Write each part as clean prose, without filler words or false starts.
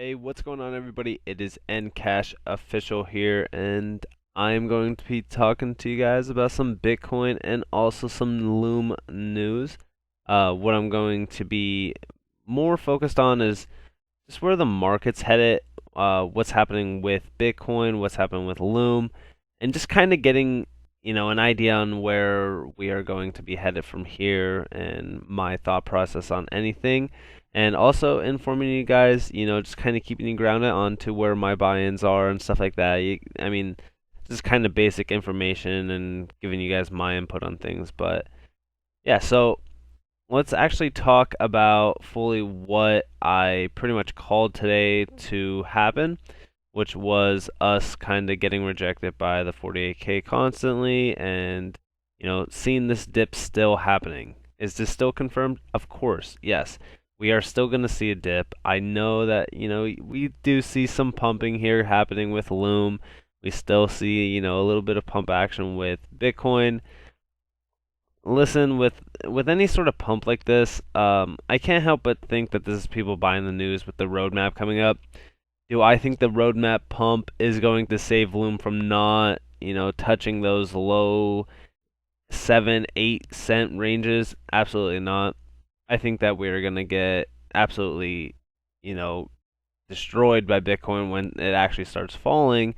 Hey, what's going on, everybody? It is NCashOfficial here, and I'm going to be talking to you guys about some Bitcoin and also some Loom news. What I'm going to be more focused on is just where the market's headed, what's happening with Bitcoin, what's happening with Loom, and just kind of getting, an idea on where we are going to be headed from here and my thought process on anything. And also informing you guys, just kind of keeping you grounded onto where my buy-ins are and stuff like that. I mean, just kind of basic information and giving you guys my input on things. But yeah, so let's actually talk about fully what I pretty much called today to happen, which was us kind of getting rejected by the 48K constantly and, seeing this dip still happening. Is this still confirmed? Of course, yes. We are still going to see a dip. I know that, we do see some pumping here happening with Loom. We still see, a little bit of pump action with Bitcoin. Listen, with any sort of pump like this, I can't help but think that this is people buying the news with the roadmap coming up. Do I think the roadmap pump is going to save Loom from not, touching those low 7, 8 cent ranges? Absolutely not. I think that we're gonna get absolutely, you know, destroyed by Bitcoin when it actually starts falling.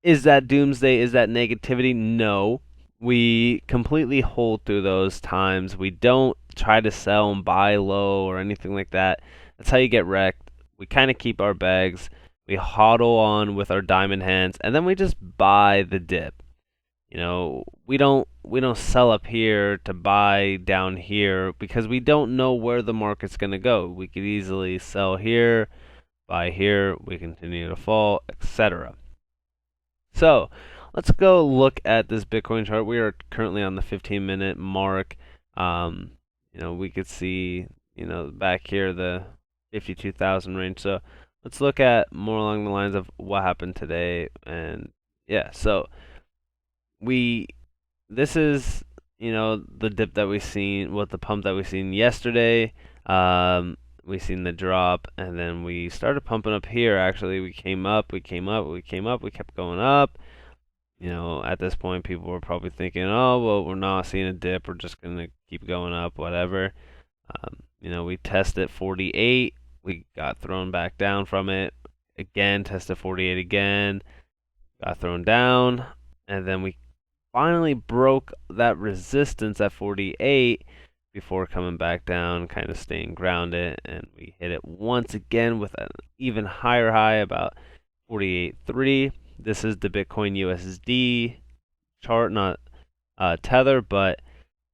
Is that doomsday? Is that negativity? No. We completely hold through those times. We don't try to sell and buy low or anything like that. That's how you get wrecked. We kind of keep our bags. We hodl on with our diamond hands, and then we just buy the dip. We don't sell up here to buy down here because we don't know where the market's going to go. We could easily sell here, buy here, we continue to fall, etc. So let's go look at this Bitcoin chart. We are currently on the 15-minute mark. We could see, back here the 52,000 range. So let's look at more along the lines of what happened today. And yeah, so we this is the dip that we seen, what the pump that we seen yesterday. We seen the drop, and then we started pumping up here. Actually, we came up, we came up, we came up, we kept going up. At this point, people were probably thinking, oh, well, we're not seeing a dip. We're just going to keep going up, whatever. We tested 48. We got thrown back down from it. Again, tested 48 again. Got thrown down. And then we finally broke that resistance at 48 before coming back down, kind of staying grounded. And we hit it once again with an even higher high, about 48.3. This is the Bitcoin USD chart, not Tether, but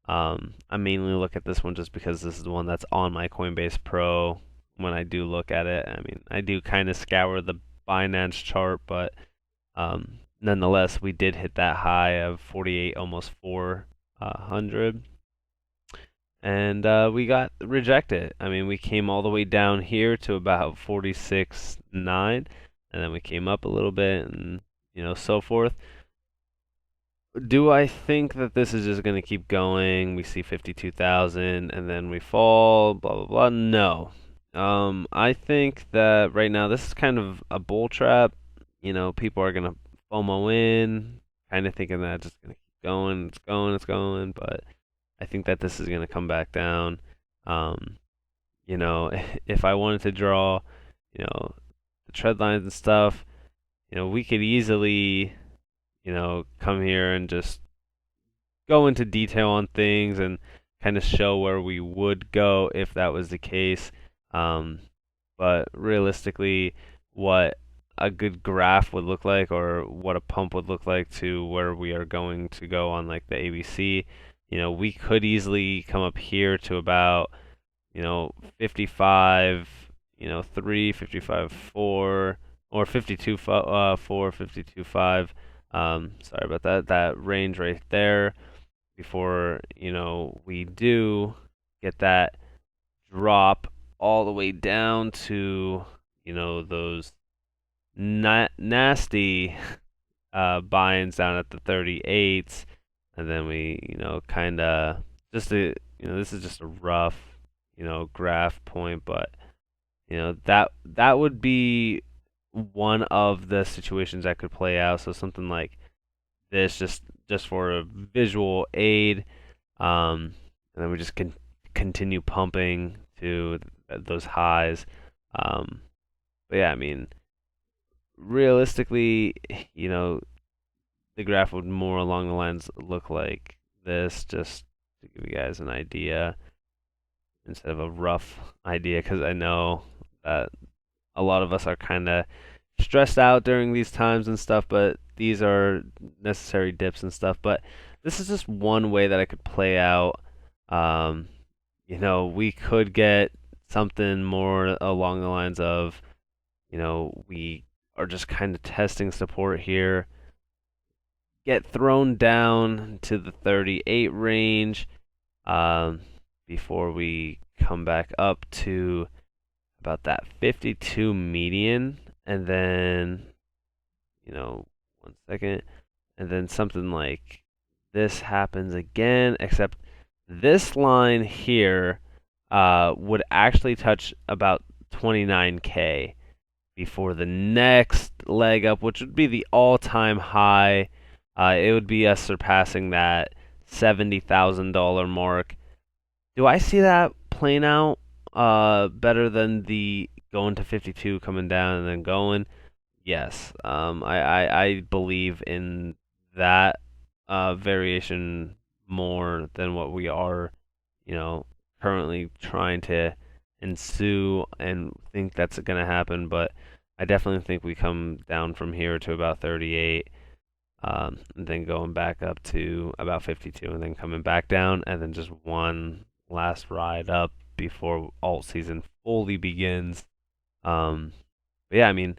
I mainly look at this one just because this is the one that's on my Coinbase Pro. When I do look at it, I mean, I do kind of scour the Binance chart, but nonetheless, we did hit that high of 48, almost 400, and we got rejected. I mean, we came all the way down here to about 46.9. And then we came up a little bit and, so forth. Do I think that this is just going to keep going? We see 52,000 and then we fall, blah, blah, blah. No. I think that right now this is kind of a bull trap. People are going to FOMO in, kind of thinking that it's just going to keep going, it's going, it's going. But I think that this is going to come back down. If I wanted to draw, the trend lines and stuff, we could easily, come here and just go into detail on things and kind of show where we would go if that was the case. But realistically, what a good graph would look like or what a pump would look like to where we are going to go on like the ABC, we could easily come up here to about, 55, 3, 55, 4, or 52, 4, 52, 5. Sorry about that. That range right there before, we do get that drop all the way down to, those nasty buy-ins down at the 38s. And then we, kind of, this is just a rough, graph point, but that would be one of the situations that could play out. So something like this, just for a visual aid, and then we just continue pumping to those highs. Um, but yeah, I mean, realistically, you know, the graph would more along the lines look like this, just to give you guys an idea instead of a rough idea, because I know that a lot of us are kind of stressed out during these times and stuff, but these are necessary dips and stuff. But this is just one way that I could play out. Um, we could get something more along the lines of, we are just kind of testing support here, get thrown down to the 38 range before we come back up to about that 52 median, and then, 1 second, and then something like this happens again, except this line here would actually touch about 29K before the next leg up, which would be the all-time high. It would be us surpassing that $70,000 mark. Do I see that playing out better than the going to 52, coming down, and then going? Yes. I believe in that variation more than what we are, currently trying to ensue and think that's going to happen. But I definitely think we come down from here to about 38, and then going back up to about 52, and then coming back down, and then just one last ride up before alt season fully begins. But yeah, I mean,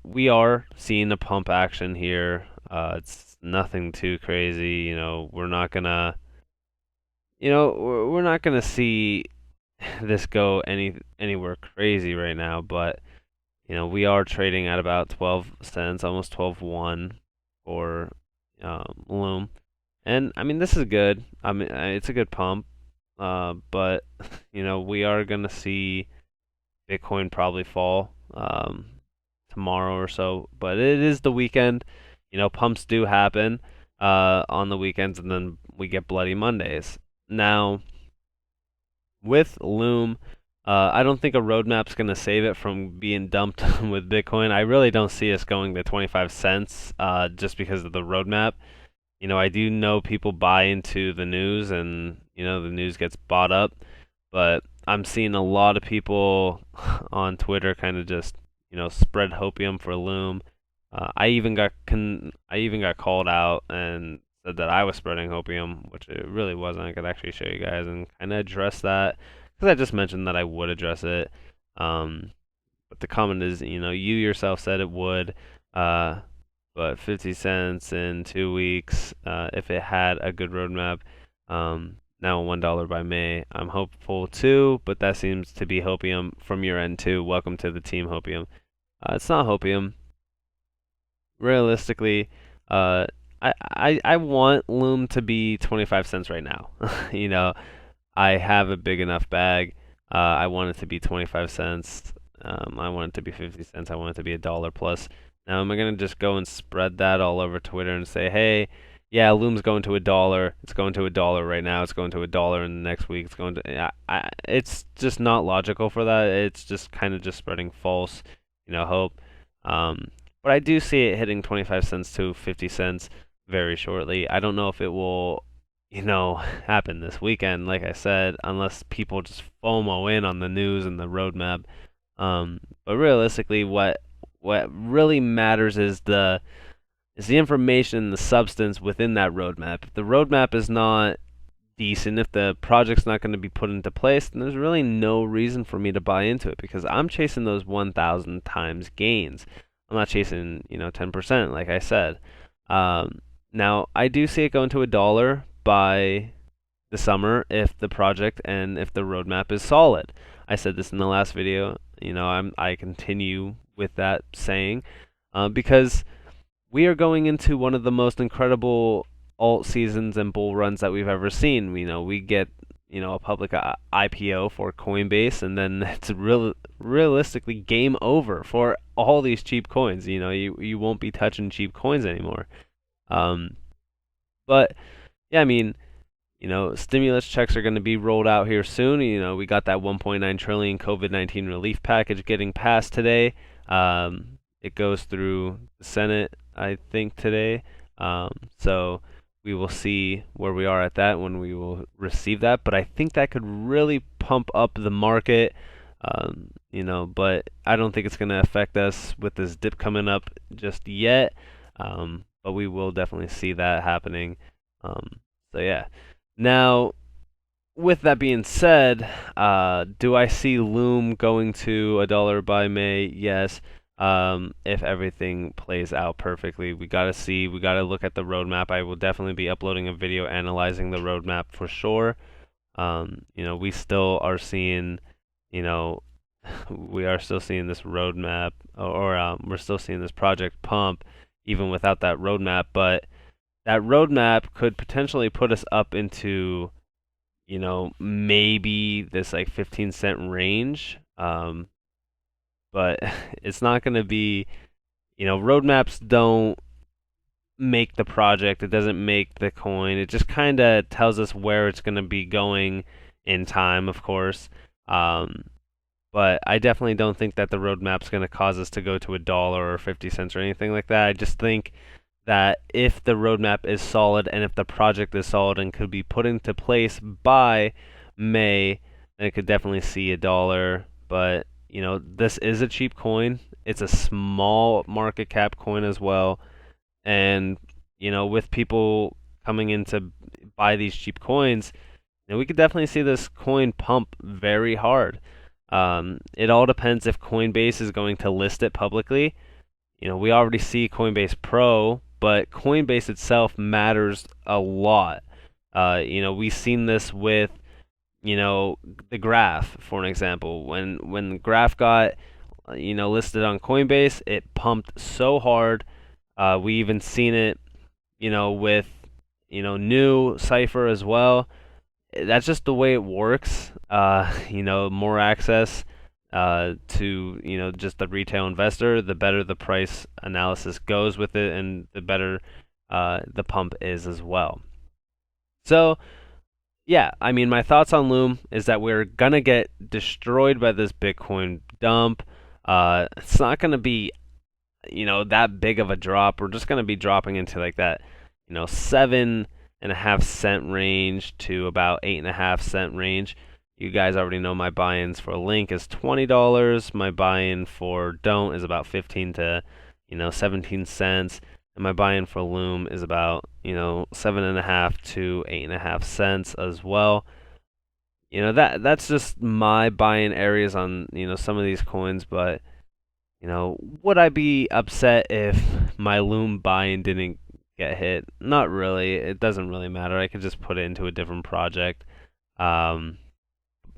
we are seeing a pump action here. It's nothing too crazy. We're not gonna see this go anywhere crazy right now. But we are trading at about 12 cents, almost 12.1 for Loom, and I mean this is good. I mean it's a good pump. But we are gonna see Bitcoin probably fall tomorrow or so. But it is the weekend. Pumps do happen on the weekends, and then we get Bloody Mondays. Now, with Loom, I don't think a roadmap's going to save it from being dumped with Bitcoin. I really don't see us going to 25 cents just because of the roadmap. I do know people buy into the news, and the news gets bought up, but I'm seeing a lot of people on Twitter kind of just spread hopium for Loom. I even got called out and said that I was spreading hopium, which it really wasn't. I could actually show you guys and kind of address that, because I just mentioned that I would address it. But the comment is, you yourself said it would. But 50 cents in 2 weeks, if it had a good roadmap. Now $1 by May. I'm hopeful too, but that seems to be hopium from your end too. Welcome to the team, hopium. It's not hopium. Realistically, I want Loom to be 25 cents right now. I have a big enough bag. I want it to be 25 cents. I want it to be 50 cents. I want it to be $1 plus. Now, am I going to just go and spread that all over Twitter and say, hey, yeah, Loom's going to $1. It's going to $1 right now. It's going to $1 in the next week. It's going to. It's just not logical for that. It's just kind of just spreading false, hope. But I do see it hitting 25 cents to 50 cents very shortly. I don't know if it will, happen this weekend, like I said, unless people just FOMO in on the news and the roadmap. But realistically, what really matters is the information, the substance within that roadmap. If the roadmap is not decent, if the project's not going to be put into place, then there's really no reason for me to buy into it, because I'm chasing those 1,000 times gains. I'm not chasing, 10%, like I said. Now, I do see it going to $1 by the summer if the project and if the roadmap is solid. I said this in the last video. I continue with that saying because we are going into one of the most incredible alt seasons and bull runs that we've ever seen. We get a public IPO for Coinbase, and then it's realistically game over for all these cheap coins. You won't be touching cheap coins anymore. Um, but yeah, I mean, stimulus checks are going to be rolled out here soon. We got that 1.9 trillion COVID-19 relief package getting passed today. It goes through the Senate, I think, today. So we will see where we are at that when we will receive that. But I think that could really pump up the market. But I don't think it's going to affect us with this dip coming up just yet. But we will definitely see that happening. So yeah. Now, with that being said, do I see Loom going to $1 by May? Yes. If everything plays out perfectly, we gotta look at the roadmap. I will definitely be uploading a video analyzing the roadmap for sure. We still are seeing, we are still seeing this roadmap, or we're still seeing this project pump, even without that roadmap. But that roadmap could potentially put us up into, maybe this like 15-cent range. But it's not going to be, roadmaps don't make the project. It doesn't make the coin. It just kind of tells us where it's going to be going in time, of course. But I definitely don't think that the roadmap's going to cause us to go to $1 or 50 cents or anything like that. I just think that if the roadmap is solid and if the project is solid and could be put into place by May, then it could definitely see $1. But this is a cheap coin. It's a small market cap coin as well. And, with people coming in to buy these cheap coins, we could definitely see this coin pump very hard. It all depends if Coinbase is going to list it publicly. We already see Coinbase Pro, but Coinbase itself matters a lot. We've seen this with the Graph, for an example. When the Graph got listed on Coinbase, it pumped so hard. We even seen it with new Cipher as well. That's just the way it works. More access to just the retail investor, the better the price analysis goes with it, and the better the pump is as well. So yeah, I mean, my thoughts on Loom is that we're gonna get destroyed by this Bitcoin dump. It's not gonna be, that big of a drop. We're just gonna be dropping into like that, 7.5 cent range to about 8.5 cent range. You guys already know my buy-ins for Link is $20. My buy-in for Don't is about 15 to 17 cents. And my buy-in for Loom is about 7.5 to 8.5 cents as well. That's just my buy-in areas on some of these coins. But would I be upset if my Loom buy-in didn't get hit? Not really. It doesn't really matter. I could just put it into a different project.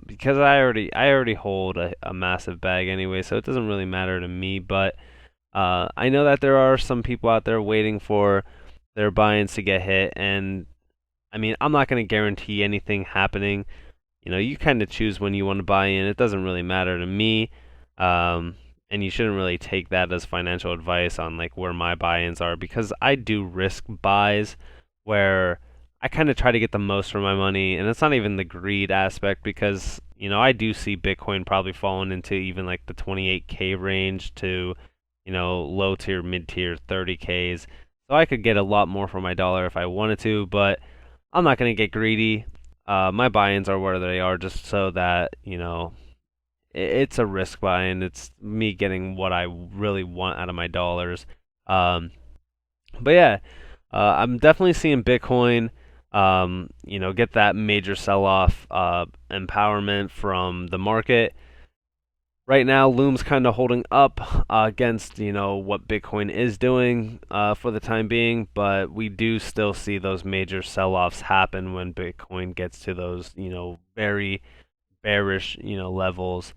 Because I already hold a massive bag anyway, so it doesn't really matter to me. But I know that there are some people out there waiting for their buy-ins to get hit, and I mean, I'm not going to guarantee anything happening. You kind of choose when you want to buy in. It doesn't really matter to me, and you shouldn't really take that as financial advice on like where my buy-ins are, because I do risk buys where I kind of try to get the most for my money, and it's not even the greed aspect, because I do see Bitcoin probably falling into even like the 28K range to low tier, mid tier 30Ks. So I could get a lot more for my dollar if I wanted to, but I'm not going to get greedy. My buy-ins are where they are, just so that it's a risk buy-in. It's me getting what I really want out of my dollars. But yeah, I'm definitely seeing Bitcoin get that major sell-off empowerment from the market. Right now, Loom's kind of holding up against what Bitcoin is doing for the time being, but we do still see those major sell-offs happen when Bitcoin gets to those very bearish levels.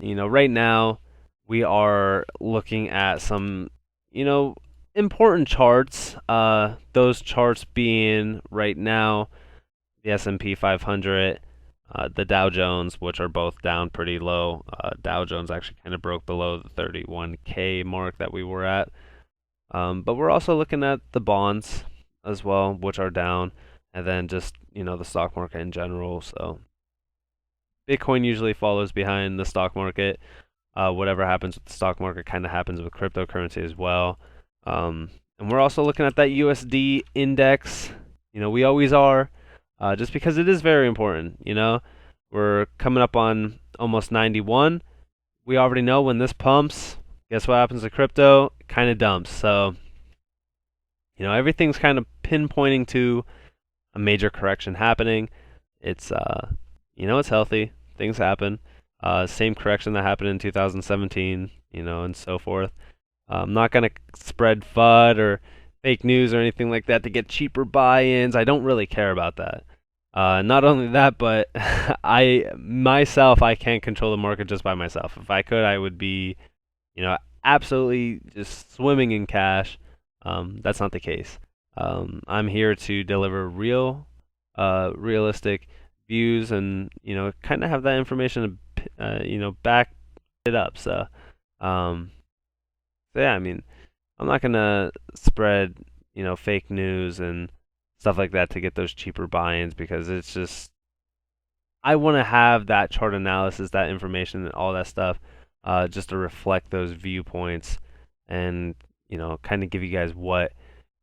Right now we are looking at some important charts. Those charts being right now the S&P 500, the Dow Jones, which are both down pretty low. Dow Jones actually kind of broke below the 31K mark that we were at. But we're also looking at the bonds as well, which are down, and then just, the stock market in general. So Bitcoin usually follows behind the stock market. Whatever happens with the stock market kind of happens with cryptocurrency as well. And we're also looking at that USD index. We always are, just because it is very important. We're coming up on almost 91. We already know when this pumps, guess what happens to crypto? It kind of dumps. So, everything's kind of pinpointing to a major correction happening. It's it's healthy. Things happen. Same correction that happened in 2017, and so forth. I'm not gonna spread FUD or fake news or anything like that to get cheaper buy-ins. I don't really care about that. Not only that, but I can't control the market just by myself. If I could, I would be, absolutely just swimming in cash. That's not the case. I'm here to deliver realistic views, and kind of have that information to back it up. So yeah, I mean, I'm not gonna spread fake news and stuff like that to get those cheaper buy-ins, because it's just, I want to have that chart analysis, that information, and all that stuff, just to reflect those viewpoints, and kind of give you guys what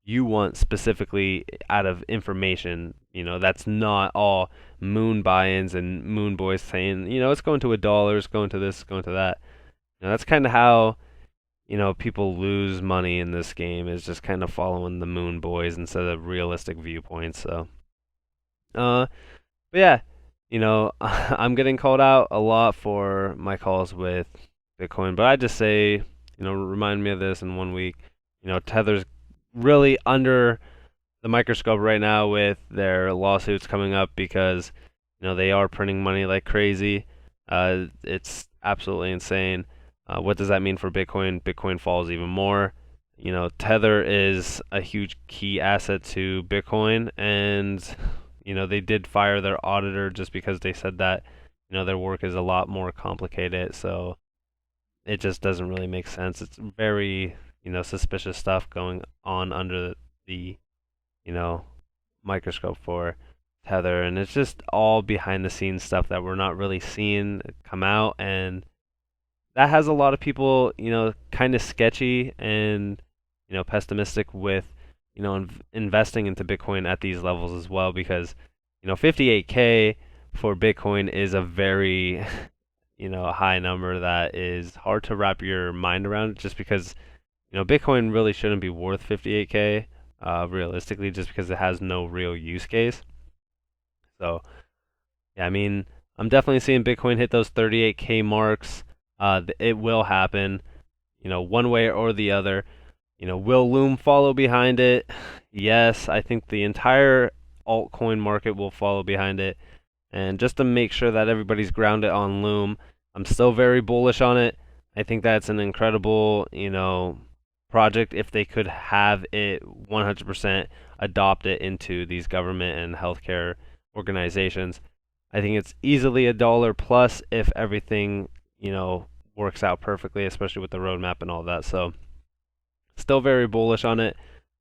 you want specifically out of information. That's not all moon buy-ins and moon boys saying, it's going to $1, it's going to this, it's going to that. That's kind of how people lose money in this game, is just kind of following the moon boys instead of realistic viewpoints. So, but yeah, I'm getting called out a lot for my calls with Bitcoin, but I just say, remind me of this in 1 week. Tether's really under the microscope right now with their lawsuits coming up, because they are printing money like crazy. It's absolutely insane. What does that mean for Bitcoin? Bitcoin falls even more. Tether is a huge key asset to Bitcoin, and they did fire their auditor just because they said that their work is a lot more complicated. So it just doesn't really make sense. It's very suspicious stuff going on under the microscope for Tether, and it's just all behind the scenes stuff that we're not really seeing come out, and that has a lot of people, kind of sketchy and, pessimistic with, investing into Bitcoin at these levels as well, because, 58K for Bitcoin is a very, high number that is hard to wrap your mind around, just because, Bitcoin really shouldn't be worth 58K, realistically, just because it has no real use case. So, yeah, I mean, I'm definitely seeing Bitcoin hit those 38K marks. It will happen, one way or the other. Will Loom follow behind it? Yes, I think the entire altcoin market will follow behind it. And just to make sure that everybody's grounded on Loom, I'm still very bullish on it. I think that's an incredible, project if they could have it 100% adopt it into these government and healthcare organizations. I think it's easily $1 plus if everything, works out perfectly, especially with the roadmap and all that. So, still very bullish on it.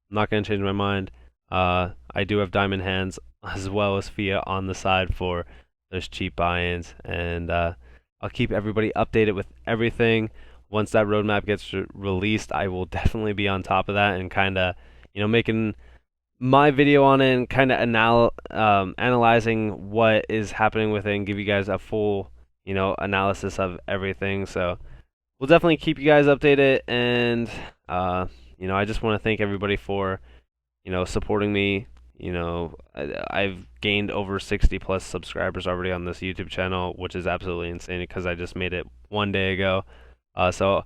I'm not going to change my mind. I do have diamond hands as well as fiat on the side for those cheap buy-ins, and I'll keep everybody updated with everything. Once that roadmap gets released, I will definitely be on top of that, and kind of, making my video on it, and kind of analyzing what is happening with it, and give you guys a full analysis of everything. So we'll definitely keep you guys updated, and I just want to thank everybody for supporting me. I've gained over 60 plus subscribers already on this YouTube channel, which is absolutely insane because I just made it 1 day ago. So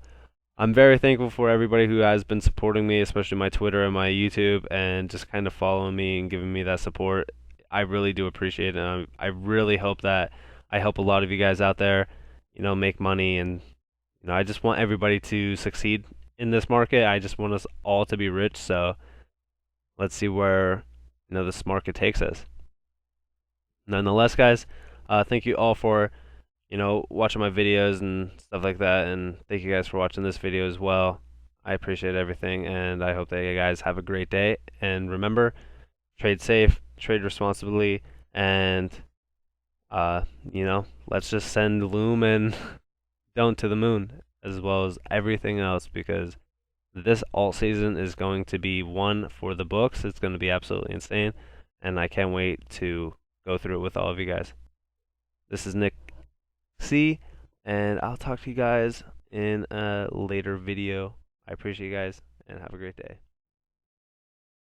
I'm very thankful for everybody who has been supporting me, especially my Twitter and my YouTube, and just kind of following me and giving me that support. I really do appreciate it, and I really hope that I help a lot of you guys out there, make money, and I just want everybody to succeed in this market. I just want us all to be rich. So let's see where this market takes us. Nonetheless, guys, thank you all for watching my videos and stuff like that, and thank you guys for watching this video as well. I appreciate everything, and I hope that you guys have a great day. And remember, trade safe, trade responsibly, and let's just send Loom and Don't to the moon, as well as everything else, because this alt season is going to be one for the books. It's going to be absolutely insane, and I can't wait to go through it with all of you guys. This is Nick C, and I'll talk to you guys in a later video. I appreciate you guys, and have a great day.